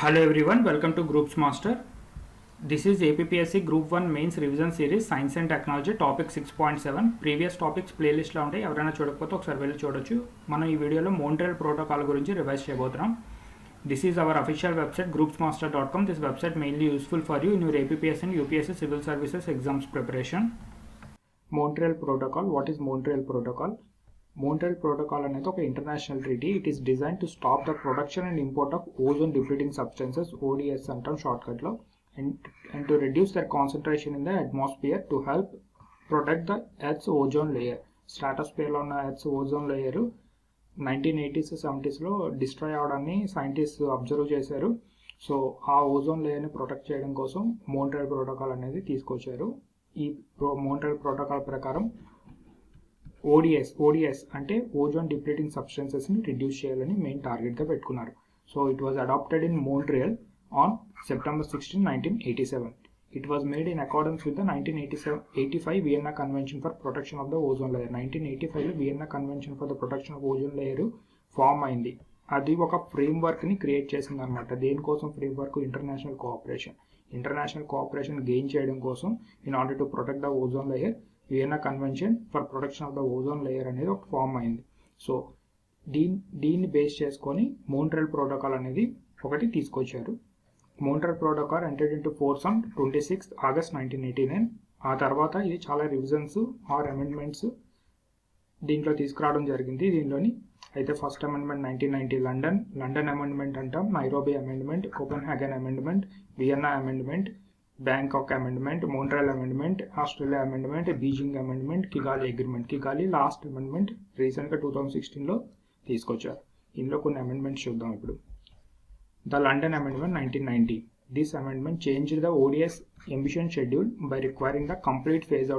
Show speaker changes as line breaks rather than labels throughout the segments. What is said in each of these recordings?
Hello everyone, welcome to Groups Master. This is APPSC Group 1 Mains Revision Series Science and Technology Topic 6.7. Previous topics ప్లేలిస్ట్లో ఉంటాయి, ఎవరైనా చూడకపోతే ఒకసారి వెళ్ళి చూడొచ్చు. మనం ఈ వీడియోలో మోంట్రియల్ ప్రోటోకాల్ గురించి రివైజ్ చేయబోతున్నాం. This is our official website groupsmaster.com. This website mainly useful for you in your APPSC and UPSC Civil Services exams preparation. Montreal Protocol. What is Montreal Protocol? Montreal Protocol అనేది ఒక international treaty. It is design to stop the production and import of ozone depleting substances, ODS అంటాం షార్ట్కట్లో, and to reduce their concentration in the atmosphere to help protect the Earth's ozone layer. స్ట్రాటోస్ఫియర్లో ఉన్న earth's ozone layer 1980s 70sలో destroy అవడాన్ని scientist observe చేశారు. So ఆ ozone లేయర్ని protect చేయడం కోసం మోంట్రియల్ ప్రోటోకాల్ అనేది తీసుకొచ్చారు. ఈ మోంట్రియల్ ప్రోటోకాల్ ప్రకారం ODS అంటే ఓజోన్ డిప్లీటింగ్ సబ్స్టెన్సెస్ని రిడ్యూస్ చేయాలని మెయిన్ టార్గెట్గా పెట్టుకున్నారు. So it was adapted in Montreal on September 16, 1987. It was made in accordance with the 1985 Vienna Convention for Protection of the Ozone Layer. 1985లో Vienna Convention for the Protection of Ozone Layer form అయింది. అది ఒక ఫ్రేమ్వర్క్ని create చేసింది అనమాట. దేనికోసం framework? International cooperation gain చేయడం కోసం in order to protect the ozone layer Vienna convention for protection of the ozone layer అనేది ఒక ఫామ్ అయింది. సో దీన్ని బేస్ చేసుకొని మోంట్రియల్ ప్రోటోకాల్ అనేది ఒకటి తీసుకొచ్చారు. Montreal protocol entered into force on 26th August 1989. ఆ తర్వాత ఇది చాలా రివిజన్స్ ఆర్ అమెండ్మెంట్స్ దీంట్లో తీసుకురావడం జరిగింది. దీనిలోని అయితే ఫస్ట్ అమెండ్మెంట్ 1990 లండన్ అమెండ్మెంట్ అంటాం, Nairobi amendment, Copenhagen amendment, Vienna amendment, Bangkok amendment, Montreal amendment, Australia amendment, Beijing amendment, Kigali last amendment రీసెంట్గా 2016లో తీసుకొచ్చారు. ఇందులో కొన్ని అమెండ్మెంట్స్ చూద్దాం ఇప్పుడు. The London Amendment 1990. This amendment changed the ODS emission schedule by requiring the complete phase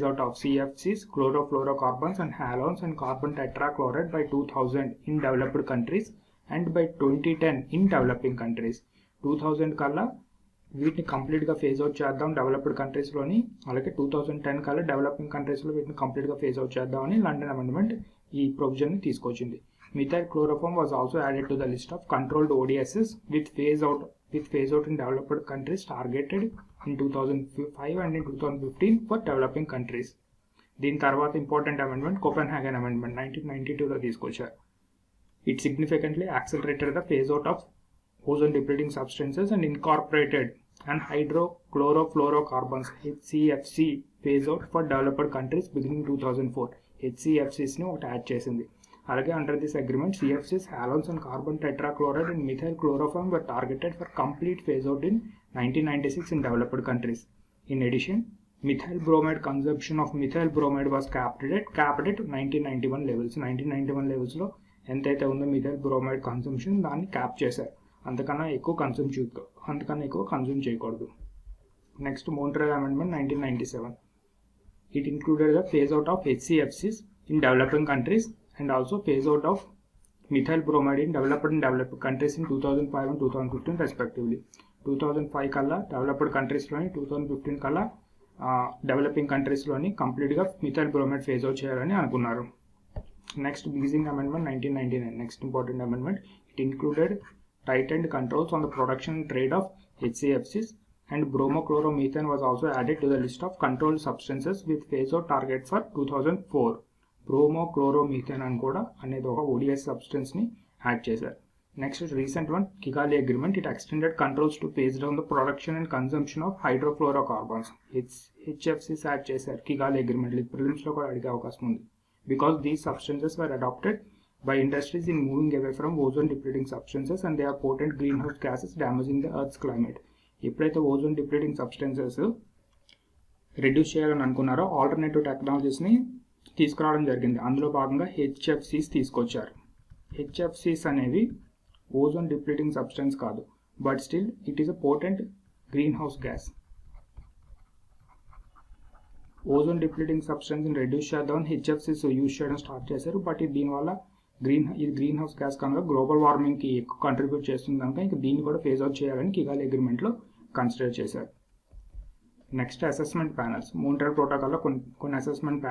out of CFCs, chlorofluorocarbons and halogens and carbon tetrachloride by 2000 in developed countries and by 2010 in developing countries. 2000 కల్లా వీటిని కంప్లీట్గా phase out చేద్దాం developed కంట్రీస్లోని, అలాగే 2010 కల్లా developing కంట్రీస్లో వీటిని కంప్లీట్గా phase out చేద్దామని లండన్ అమెండ్మెంట్ ఈ ప్రొవిజన్ని తీసుకొచ్చింది. Methyl chloroform was also added to the list of controlled ODSs with phase out in developed countries targeted in 2005 and in 2015 for developing countries. దీని తర్వాత ఇంపార్టెంట్ అమెండ్మెంట్ కోపెన్హాగన్ అమెండ్మెంట్ 1992లో తీసుకొచ్చారు. It significantly accelerated the phase out of ozone depleting substances and incorporated an hydrochlorofluorocarbons HCFC phase out for developed countries beginning 2004. HCFCs ని ఒకటి add చేసింది. అలాగే under this agreement CFCs, halogens and carbon tetrachloride and methyl chloroform were targeted for complete phase out in 1996 in developed countries. In addition, methyl bromide consumption of methyl bromide was capped at 1991 levels. 1991 levels లో ఎంతైతే ఉందో methyl bromide consumption దాన్ని cap చేశారు. అంతకన్నా ఎక్కువ consume చేయకూడదు. Next Montreal amendment 1997. It included the phase out of HCFCs in developing countries and also phase out of methyl bromide in developed countries in 2005 and 2015 respectively. 2005 కల్లా developed కంట్రీస్లోని, 2015 కల్లా developing కంట్రీస్లోని కంప్లీట్గా methyl bromide phase out చేయాలని అనుకున్నారు. Next Beijing amendment 1999. Next important amendment. It included tightened controls on the production and trade of HCFCs and bromochloromethane was also added to the list of controlled substances with phase out target for 2004. Bromochloromethane అని కూడా అనేది ఒక ODS సబ్స్టెన్స్ని add చేశారు. Next recent one Kigali agreement. It extended controls to phase down the production and consumption of hydrofluorocarbons HFCs add చేశారు Kigali agreement. ప్రిలిమ్స్లో కూడా అడిగే అవకాశం ఉంది. Because these substances were adapted by industries in moving away from ozone depleting substances and they are potent greenhouse gases damaging the earth's climate. ఎప్పుడైతే ozone depleting substances reduce చేయాలని అనుకున్నారో alternative టెక్నాలజీస్ని తీసుకురావడం జరిగింది. అందులో భాగంగా HFCs తీసుకొచ్చారు. HFCs అనేవి ozone depleting substance కాదు, but still it is a potent green house gas. Ozone depleting సబ్స్టెన్స్ని రెడ్యూస్ చేద్దామని HFCs యూజ్ చేయడం స్టార్ట్ చేశారు. బట్ దీనివల్ల గ్రీన్ హౌస్ గ్యాస్ కనుక గ్లోబల్ వార్మింగ్కి ఎక్కువ కంట్రిబ్యూట్ చేస్తుంది కనుక ఇంకా దీన్ని కూడా ఫేజ్ అవుట్ చేయాలని కిగాలి అగ్రిమెంట్లో కన్సిడర్ చేశారు. Next assessment panels. మోంట్రియల్ ప్రోటోకాల్లో కొన్ని అసెస్మెంట్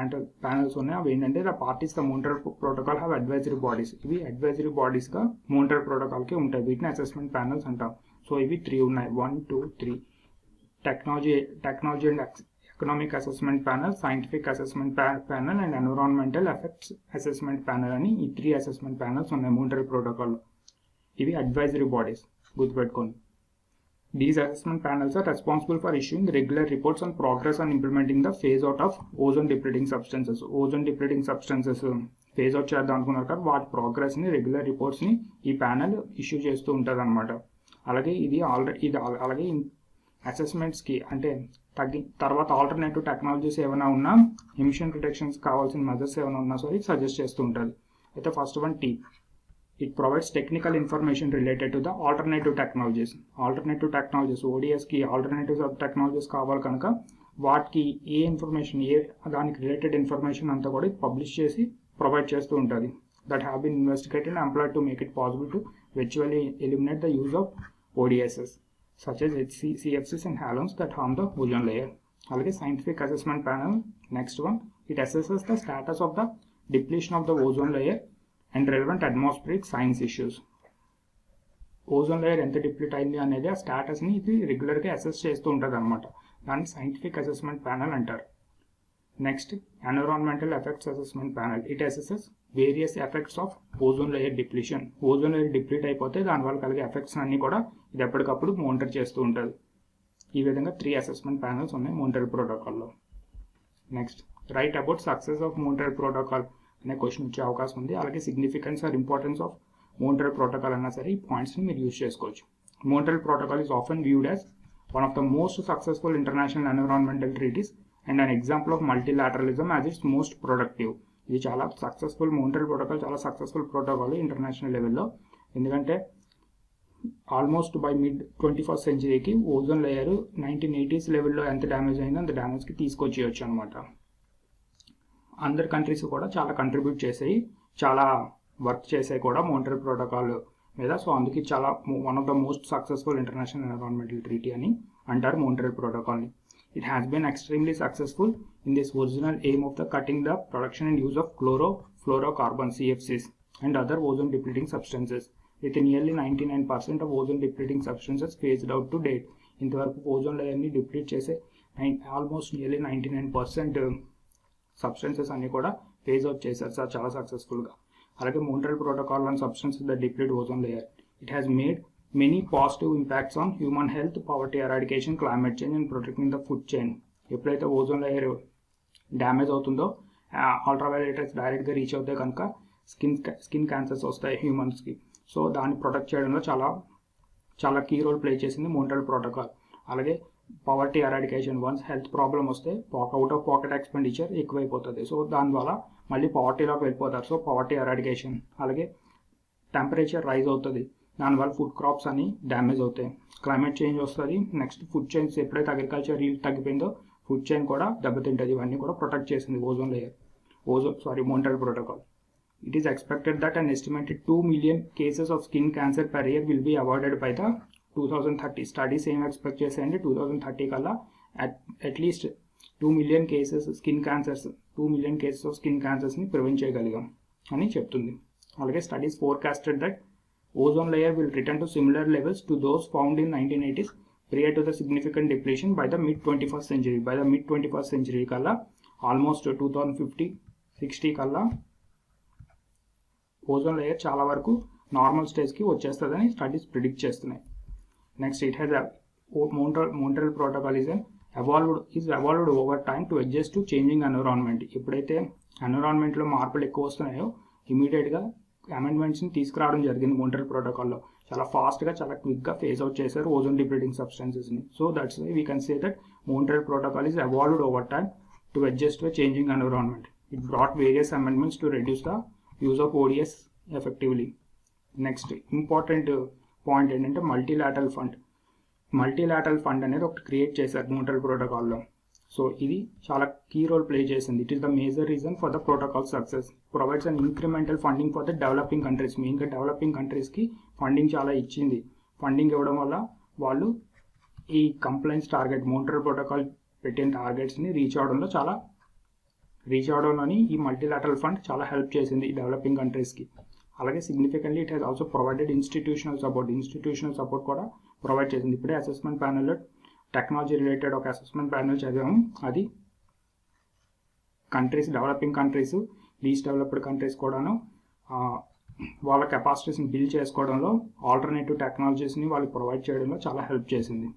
ప్యానల్స్ ఉన్నాయి. అవి ఏంటంటే the parties the Montreal protocol have advisory bodies. ఇవి అడ్వైజరీ బాడీస్గా మోంట్రియల్ ప్రోటోకాల్కి ఉంటాయి. వీటిని అసెస్మెంట్ ప్యానల్స్ అంటాం. సో ఇవి 3 ఉన్నాయి, 1, 2, 3. Technology and economic assessment panel, scientific assessment panel and environmental effects assessment panel అని ఈ 3 అసెస్మెంట్ ప్యానల్స్ ఉన్నాయి మోంట్రియల్ ప్రోటోకాల్లో. ఇవి అడ్వైజరీ బాడీస్, గుర్తుపెట్టుకోండి. These assessment panels are responsible for issuing regular reports on progress on implementing the phase out of ozone depleting substances. Ozone depleting substances phase out చేద్దాం అనుకున్నారు కదా, వాటి ప్రోగ్రెస్ని రెగ్యులర్ రిపోర్ట్స్ని ఈ panel issue చేస్తూ ఉంటుంది అనమాట. అలాగే అలాగే అసెస్మెంట్స్కి అంటే తర్వాత ఆల్టర్నేటివ్ టెక్నాలజీస్ ఏమైనా ఉన్నా, ఎమిషన్ రిడక్షన్స్ కావాల్సిన మెజర్స్ ఏమైనా ఉన్నా సరే సజెస్ట్ చేస్తూ ఉంటుంది. అయితే first one T. It provides technical information related to the alternative technologies. Alternative technologies, ODSకి alternative technologies కావాలి కనుక వాటికి ఏ ఇన్ఫర్మేషన్, దానికి రిలేటెడ్ ఇన్ఫర్మేషన్ అంతా కూడా పబ్లిష్ చేసి ప్రొవైడ్ చేస్తూ ఉంటుంది. That have been investigated and employed to make it possible to virtually eliminate the use of ODSs such as CFCs and halogens that harm the ozone layer. అలాగే scientific assessment panel, next one, it assesses the status of the depletion of the ozone layer and relevant atmospheric science issues. Ozone layer ఎంత deplete అయింది అనేది ఆ స్టాటస్ని ఇది రెగ్యులర్గా assess చేస్తూ ఉంటుంది అనమాట. దాన్ని సైంటిఫిక్ అసెస్మెంట్ ప్యానల్ అంటారు. Next environmental effects assessment panel. It assesses various effects of ozone layer depletion. Ozone layer deplete అయిపోతే దానివల్ల కలిగే ఎఫెక్ట్స్ అన్నీ కూడా ఇది ఎప్పటికప్పుడు మానిటర్ చేస్తూ ఉంటుంది. ఈ విధంగా 3 అసెస్మెంట్ ప్యానల్స్ ఉన్నాయి మోంట్రియల్ ప్రోటోకాల్లో. Next, write about success of Montreal protocol అనే క్వశ్చన్ వచ్చే అవకాశం ఉంది. అలాగే significance or importance of Montreal protocol అన్నా సరే ఈ పాయింట్స్ని మీరు యూజ్ చేసుకోవచ్చు. Montreal protocol is often viewed as one of the most successful international environmental treaties and an example of multilateralism as it's most productive. ఇది చాలా సక్సెస్ఫుల్, మోంట్రియల్ ప్రోటోకాల్ చాలా successful protocol international లెవెల్లో. ఎందుకంటే ఆల్మోస్ట్ బై మిడ్ 21st సెంచరీకి ozone layer 1980s లెవెల్లో ఎంత damage అయిందో అంత డ్యామేజ్కి తీసుకొచ్చేయచ్చు అనమాట. అందరు కంట్రీస్ కూడా చాలా కంట్రిబ్యూట్ చేసాయి, చాలా వర్క్ చేసాయి కూడా మోంట్రియల్ ప్రోటోకాల్ మీద. సో అందుకే చాలా one of the most successful international environmental treaty అని అంటారు మోంట్రియల్ ప్రోటోకాల్ని. It has been extremely successful in this original aim of the cutting the production and use of chlorofluorocarbon CFCs and other ozone depleting substances with nearly 99% of ozone depleting substances phased out to date. ఇంతవరకు ozone లేయర్ని deplete చేసే almost nearly 99% substances అన్ని కూడా phase out చేశారు sir చాలా సక్సెస్ఫుల్గా. అలాగే Montreal protocol on substances that deplete ozone layer. It has made many positive impacts on human health, poverty eradication, climate change and protecting the food chain. ఎప్పుడైతే ozone layer damage అవుతుందో ultraviolet rays డైరెక్ట్గా reach అవుతాయి కనుక skin cancers వస్తాయి హ్యూమన్స్కి. So దాన్ని protect చేయడంలో చాలా key role play చేసింది మోంట్రియల్ ప్రోటోకాల్. అలాగే poverty eradication, once health problem వస్తే అవుట్ ఆఫ్ పాకెట్ ఎక్స్పెండిచర్ ఎక్కువైపోతుంది. సో దానివల్ల మళ్ళీ పవర్టీలోకి వెళ్ళిపోతారు. So poverty eradication. అలాగే టెంపరేచర్ రైజ్ అవుతుంది, దానివల్ల ఫుడ్ క్రాప్స్ అని డ్యామేజ్ అవుతాయి. క్లైమేట్ చేంజ్ వస్తుంది. నెక్స్ట్ ఫుడ్ చైన్స్, ఎప్పుడైతే అగ్రికల్చర్ రీల్ తగ్గిపోయిందో ఫుడ్ చైన్ కూడా దెబ్బతింటుంది. ఇవన్నీ కూడా ప్రొటెక్ట్ చేసింది Montreal protocol. It is expected that an estimated 2 million cases of skin cancer per year will be avoided by the 2030. Studies ఏం expect చేసాయంటే 2030 కల్లా at least 2 million cases of skin cancers ని prevent చేయగలిగాం అని చెప్తుంది. అలాగే studies forecasted that ozone layer will return to similar levels to those found in 1980s prior to the significant depletion by the mid 21st century. By the mid 21st century కల్లా almost 2050-60 కల్లా ozone layer చాలా వరకు normal స్టేజ్కి వచ్చేస్తుందని studies predict చేస్తున్నాయి. Next, it has Montreal protocol is evolved over time to adjust to changing environment. ఎప్పుడైతే ఎన్విరాన్మెంట్లో మార్పులు ఎక్కువ వస్తున్నాయో ఇమీడియట్గా అమెండ్మెంట్స్ని తీసుకురావడం జరిగింది మోంట్రియల్ ప్రోటోకాల్లో. చాలా ఫాస్ట్గా చాలా క్విక్గా ఫేస్ అవుట్ చేశారు ఓజోన్ డిప్లీటింగ్ సబ్స్టెన్సెస్ని. So that's why we can say that Montreal protocol is evolved over time to adjust to changing environment. It brought various amendments to reduce the use of ODS effectively. Next important point ఏంటంటే multilateral fund అనేది ఒకటి create చేశారు Montreal ప్రోటోకాల్లో. So ఇది చాలా key role play చేసింది. It is the major reason for the protocol success. Provides an incremental funding for the developing countries. మెయిన్గా developing కంట్రీస్కి ఫండింగ్ చాలా ఇచ్చింది. ఫండింగ్ ఇవ్వడం వల్ల వాళ్ళు ఈ కంప్లైంట్స్ టార్గెట్ మోంట్రియల్ ప్రోటోకాల్ పెట్టిన టార్గెట్స్ని రీచ్ అవడంలోని ఈ మల్టీలాటరల్ ఫండ్ చాలా హెల్ప్ చేసింది డెవలపింగ్ కంట్రీస్కి. అలాగే significantly it has also provided institutional support కూడా ప్రొవైడ్ చేసింది. ఇప్పుడే అసెస్మెంట్ ప్యానెల్లో టెక్నాలజీ రిలేటెడ్ ఒక అసెస్మెంట్ ప్యానెల్ చదివాము. అది countries, developing countries, least developed countries కూడాను వాళ్ళ కెపాసిటీస్ని బిల్డ్ చేసుకోవడంలో ఆల్టర్నేటివ్ టెక్నాలజీస్ని వాళ్ళకి ప్రొవైడ్ చేయడంలో చాలా హెల్ప్ చేసింది.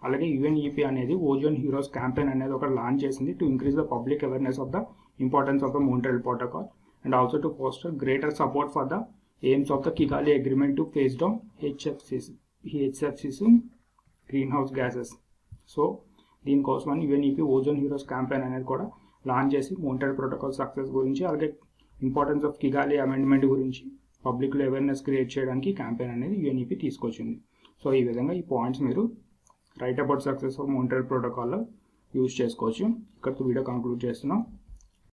అలాగే UNEP అనేది ఓజోన్ హీరోస్ క్యాంపెయిన్ అనేది ఒకటి లాంచ్ చేసింది to increase the public awareness of the importance of the Montreal protocol and also to foster greater support for the aims of the Kigali agreement to phase down HFCs green house gases. So దీనికోసమని UNEP ozone heroes campaign అనేది కూడా launch చేసి Montreal protocol success గురించి, అలాగే importance of కిగాలి amendment గురించి పబ్లిక్లో awareness create చేయడానికి campaign అనేది UNEP తీసుకొచ్చింది. సో ఈ విధంగా ఈ పాయింట్స్ మీరు right about success of Montreal ప్రోటోకాల్లో యూజ్ చేసుకోవచ్చు. ఇక్కడితో వీడియో కంక్లూడ్ చేస్తున్నాం.